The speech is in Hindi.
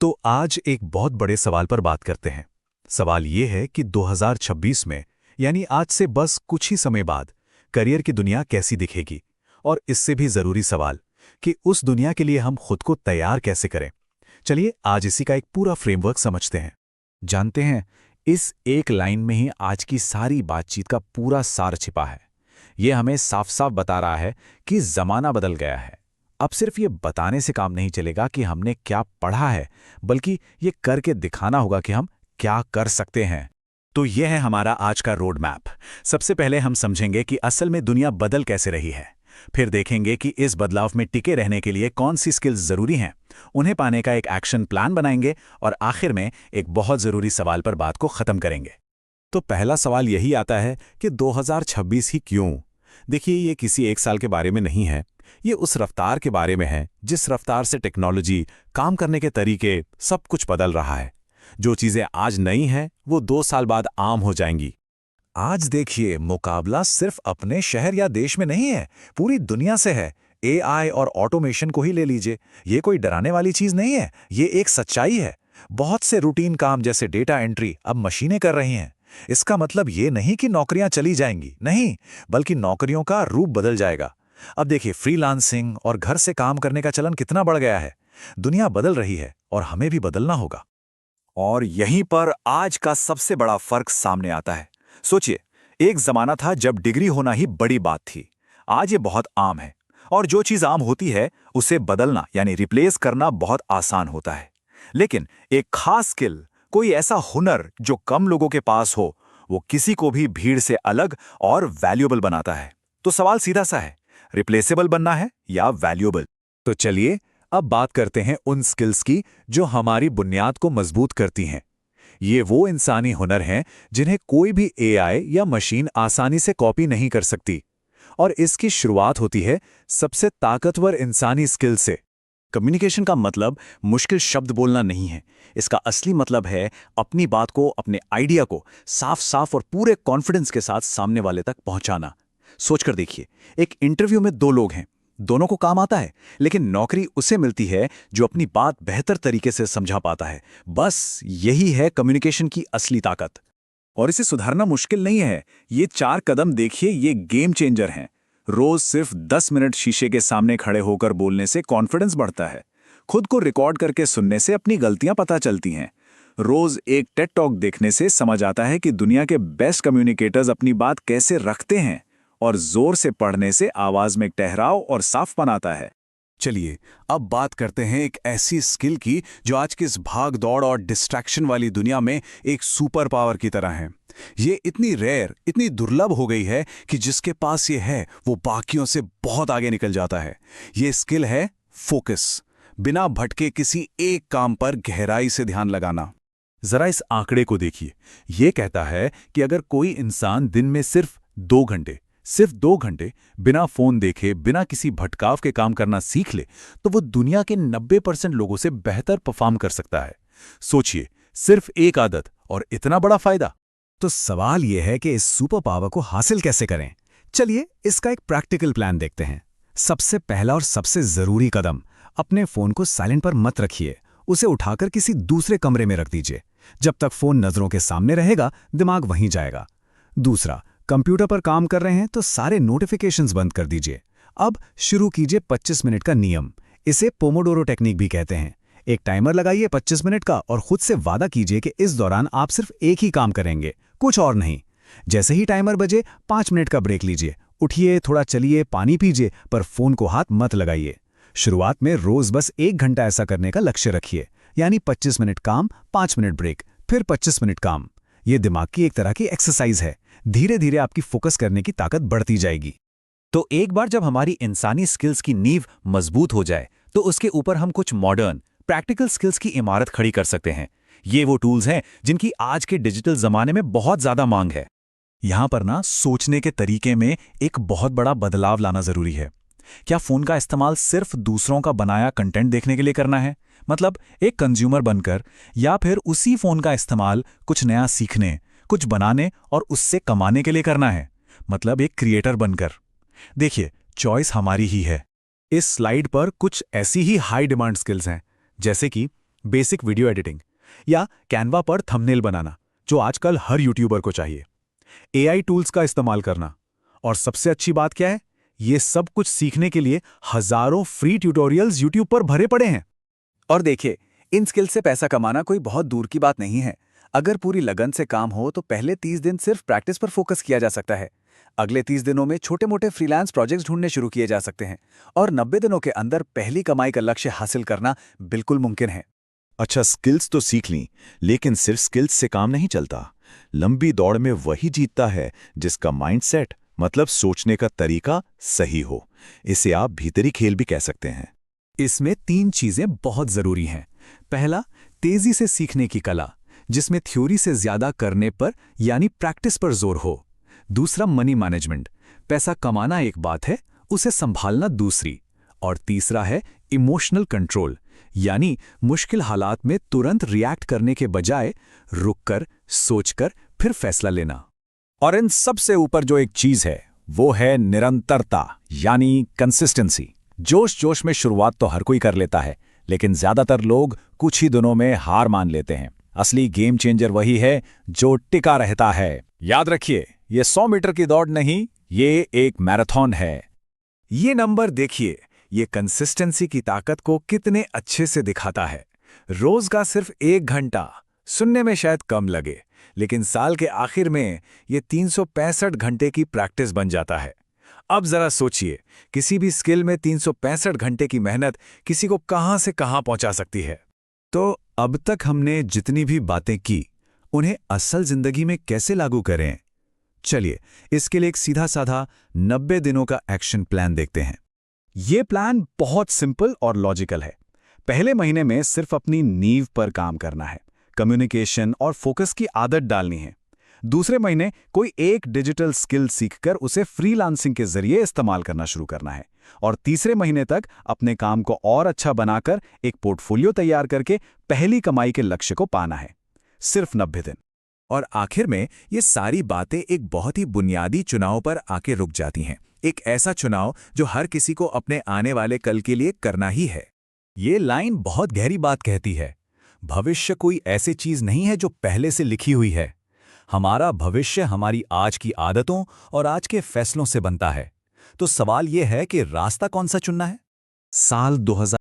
तो आज एक बहुत बड़े सवाल पर बात करते हैं। सवाल ये है कि 2026 में, यानी आज से बस कुछ ही समय बाद, करियर की दुनिया कैसी दिखेगी। और इससे भी ज़रूरी सवाल कि उस दुनिया के लिए हम खुद को तैयार कैसे करें। चलिए आज इसी का एक पूरा फ्रेमवर्क समझते हैं। जानते हैं, इस एक लाइन में ही आज की सारी बातचीत का पूरा सार छिपा है। ये हमें साफ साफ बता रहा है कि ज़माना बदल गया है। अब सिर्फ ये बताने से काम नहीं चलेगा कि हमने क्या पढ़ा है, बल्कि ये करके दिखाना होगा कि हम क्या कर सकते हैं। तो यह है हमारा आज का रोड मैप। सबसे पहले हम समझेंगे कि असल में दुनिया बदल कैसे रही है। फिर देखेंगे कि इस बदलाव में टिके रहने के लिए कौन सी स्किल्स ज़रूरी हैं। उन्हें पाने का एक एक्शन प्लान बनाएंगे और आखिर में एक बहुत ज़रूरी सवाल पर बात को ख़त्म करेंगे। तो पहला सवाल यही आता है कि 2026 ही क्यों? देखिए, ये किसी एक साल के बारे में नहीं है। ये उस रफ्तार के बारे में है जिस रफ्तार से टेक्नोलॉजी, काम करने के तरीके, सब कुछ बदल रहा है। जो चीज़ें आज नई हैं वो 2 साल बाद आम हो जाएंगी। आज देखिए, मुकाबला सिर्फ अपने शहर या देश में नहीं है, पूरी दुनिया से है। एआई और ऑटोमेशन को ही ले लीजिए। ये कोई डराने वाली चीज़ नहीं है, ये एक सच्चाई है। बहुत से रूटीन काम जैसे डेटा एंट्री अब मशीनें कर रही हैं। इसका मतलब ये नहीं कि नौकरियां चली जाएंगी, नहीं, बल्कि नौकरियों का रूप बदल जाएगा। अब देखिए, फ्रीलांसिंग और घर से काम करने का चलन कितना बढ़ गया है। दुनिया बदल रही है और हमें भी बदलना होगा। और यहीं पर आज का सबसे बड़ा फर्क सामने आता है। सोचिए, एक जमाना था जब डिग्री होना ही बड़ी बात थी। आज ये बहुत आम है, और जो चीज आम होती है उसे बदलना यानी रिप्लेस करना बहुत आसान होता है। लेकिन एक खास स्किल, कोई ऐसा हुनर जो कम लोगों के पास हो, वो किसी को भी भीड़ से अलग और वैल्यूएबल बनाता है। तो सवाल सीधा सा है, रिप्लेसेबल बनना है या वैल्यूएबल? तो चलिए अब बात करते हैं उन स्किल्स की जो हमारी बुनियाद को मजबूत करती हैं। ये वो इंसानी हुनर हैं जिन्हें कोई भी एआई या मशीन आसानी से कॉपी नहीं कर सकती। और इसकी शुरुआत होती है सबसे ताकतवर इंसानी स्किल से। कम्युनिकेशन का मतलब मुश्किल शब्द बोलना नहीं है। इसका असली मतलब है अपनी बात को, अपने आइडिया को साफ साफ और पूरे कॉन्फिडेंस के साथ सामने वाले तक पहुंचाना। सोचकर देखिए, एक इंटरव्यू में 2 लोग हैं, दोनों को काम आता है, लेकिन नौकरी उसे मिलती है जो अपनी बात बेहतर तरीके से समझा पाता है। बस यही है कम्युनिकेशन की असली ताकत। और इसे सुधारना मुश्किल नहीं है। ये 4 कदम देखिए, ये गेम चेंजर हैं। रोज सिर्फ 10 मिनट शीशे के सामने खड़े होकर बोलने से कॉन्फिडेंस बढ़ता है। खुद को रिकॉर्ड करके सुनने से अपनी गलतियां पता चलती हैं। रोज एक टेड टॉक देखने से समझ आता है कि दुनिया के बेस्ट कम्युनिकेटर्स अपनी बात कैसे रखते हैं। और जोर से पढ़ने से आवाज में एक ठहराव और साफपन आता है। चलिए अब बात करते हैं एक ऐसी स्किल की जो आज की इस भाग दौड़ और डिस्ट्रैक्शन वाली दुनिया में एक सुपर पावर की तरह है। ये इतनी रेयर, इतनी दुर्लभ हो गई है कि जिसके पास ये है वो बाकियों से बहुत आगे निकल जाता है। ये स्किल है फोकस। बिना भटके किसी एक काम पर गहराई से ध्यान लगाना। जरा इस आंकड़े को देखिए। ये कहता है कि अगर कोई इंसान दिन में सिर्फ 2 घंटे बिना फोन देखे, बिना किसी भटकाव के काम करना सीख ले, तो वो दुनिया के 90% लोगों से बेहतर परफॉर्म कर सकता है। सोचिए, सिर्फ एक आदत और इतना बड़ा फायदा। तो सवाल यह है कि इस सुपर पावर को हासिल कैसे करें। चलिए इसका एक प्रैक्टिकल प्लान देखते हैं। सबसे पहला और सबसे जरूरी कदम, अपने फोन को साइलेंट पर मत रखिए। उसे उठाकर किसी दूसरे कमरे में रख दीजिए। जब तक फोन नजरों के सामने रहेगा, दिमाग वहीं जाएगा। दूसरा, कंप्यूटर पर काम कर रहे हैं तो सारे नोटिफिकेशंस बंद कर दीजिए। अब शुरू कीजिए 25 मिनट का नियम। इसे पोमोडोरो टेक्निक भी कहते हैं। एक टाइमर लगाइए 25 मिनट का और खुद से वादा कीजिए कि इस दौरान आप सिर्फ एक ही काम करेंगे, कुछ और नहीं। जैसे ही टाइमर बजे, 5 मिनट का ब्रेक लीजिए। उठिए, थोड़ा चलिए, पानी पीजिए, पर फोन को हाथ मत लगाइए। शुरुआत में रोज बस 1 घंटा ऐसा करने का लक्ष्य रखिए, यानी 25 मिनट काम, 5 मिनट ब्रेक, फिर 25 मिनट काम। ये दिमाग की एक तरह की एक्सरसाइज है। धीरे धीरे आपकी फोकस करने की ताकत बढ़ती जाएगी। तो एक बार जब हमारी इंसानी स्किल्स की नींव मजबूत हो जाए, तो उसके ऊपर हम कुछ मॉडर्न, प्रैक्टिकल स्किल्स की इमारत खड़ी कर सकते हैं। ये वो टूल्स हैं जिनकी आज के डिजिटल जमाने में बहुत ज्यादा मांग है। यहां पर ना सोचने के तरीके में एक बहुत बड़ा बदलाव लाना जरूरी है। क्या फोन का इस्तेमाल सिर्फ दूसरों का बनाया कंटेंट देखने के लिए करना है, मतलब एक कंज्यूमर बनकर, या फिर उसी फोन का इस्तेमाल कुछ नया सीखने, कुछ बनाने और उससे कमाने के लिए करना है, मतलब एक क्रिएटर बनकर? देखिए, चॉइस हमारी ही है। इस स्लाइड पर कुछ ऐसी ही हाई डिमांड स्किल्स हैं, जैसे कि बेसिक वीडियो एडिटिंग या कैनवा पर थंबनेल बनाना, जो आजकल हर यूट्यूबर को चाहिए। एआई टूल्स का इस्तेमाल करना। और सबसे अच्छी बात क्या है, ये सब कुछ सीखने के लिए हजारों फ्री ट्यूटोरियल्स यूट्यूब पर भरे पड़े हैं। और देखिए, इन स्किल से पैसा कमाना कोई बहुत दूर की बात नहीं है। अगर पूरी लगन से काम हो तो पहले 30 दिन सिर्फ प्रैक्टिस पर फोकस किया जा सकता है। अगले 30 दिनों में छोटे-मोटे फ्रीलांस प्रोजेक्ट्स ढूंढने शुरू किए जा सकते हैं और 90 दिनों के अंदर पहली कमाई का लक्ष्य हासिल करना बिल्कुल मुमकिन है। अच्छा, स्किल्स तो सीख ली, लेकिन सिर्फ स्किल्स से काम नहीं चलता। लंबी दौड़ में वही जीतता है जिसका माइंडसेट, मतलब सोचने का तरीका सही हो। इसे आप भीतरी खेल भी कह सकते हैं। इसमें 3 चीजें बहुत जरूरी हैं। पहला, तेजी से सीखने की कला, जिसमें थ्योरी से ज्यादा करने पर यानी प्रैक्टिस पर जोर हो। दूसरा, मनी मैनेजमेंट, पैसा कमाना एक बात है, उसे संभालना दूसरी। और तीसरा है इमोशनल कंट्रोल, यानी मुश्किल हालात में तुरंत रिएक्ट करने के बजाय रुककर, सोचकर फिर फैसला लेना। और इन सबसे ऊपर जो एक चीज है वो है निरंतरता, यानी कंसिस्टेंसी। जोश जोश में शुरुआत तो हर कोई कर लेता है, लेकिन ज्यादातर लोग कुछ ही दिनों में हार मान लेते हैं। असली गेम चेंजर वही है जो टिका रहता है। याद रखिए, ये 100 मीटर की दौड़ नहीं, ये एक मैराथन है। ये नंबर देखिए, ये कंसिस्टेंसी की ताकत को कितने अच्छे से दिखाता है। रोज का सिर्फ 1 घंटा, सुनने में शायद कम लगे, लेकिन साल के आखिर में ये 365 घंटे की प्रैक्टिस बन जाता है। अब जरा सोचिए, किसी भी स्किल में 365 घंटे की मेहनत किसी को कहां से कहां पहुंचा सकती है। तो अब तक हमने जितनी भी बातें की, उन्हें असल जिंदगी में कैसे लागू करें? चलिए, इसके लिए एक सीधा साधा 90 दिनों का एक्शन प्लान देखते हैं। ये प्लान बहुत सिंपल और लॉजिकल है। पहले महीने में सिर्फ अपनी नींव पर काम करना है, कम्युनिकेशन और फोकस की आदत डालनी है। दूसरे महीने कोई एक डिजिटल स्किल सीखकर उसे फ्रीलांसिंग के जरिए इस्तेमाल करना शुरू करना है। और तीसरे महीने तक अपने काम को और अच्छा बनाकर एक पोर्टफोलियो तैयार करके पहली कमाई के लक्ष्य को पाना है। सिर्फ 90 दिन। और आखिर में ये सारी बातें एक बहुत ही बुनियादी चुनाव पर आके रुक जाती हैं। एक ऐसा चुनाव जो हर किसी को अपने आने वाले कल के लिए करना ही है। ये लाइन बहुत गहरी बात कहती है। भविष्य कोई ऐसी चीज नहीं है जो पहले से लिखी हुई है। हमारा भविष्य हमारी आज की आदतों और आज के फैसलों से बनता है। तो सवाल यह है कि रास्ता कौन सा चुनना है? साल 2000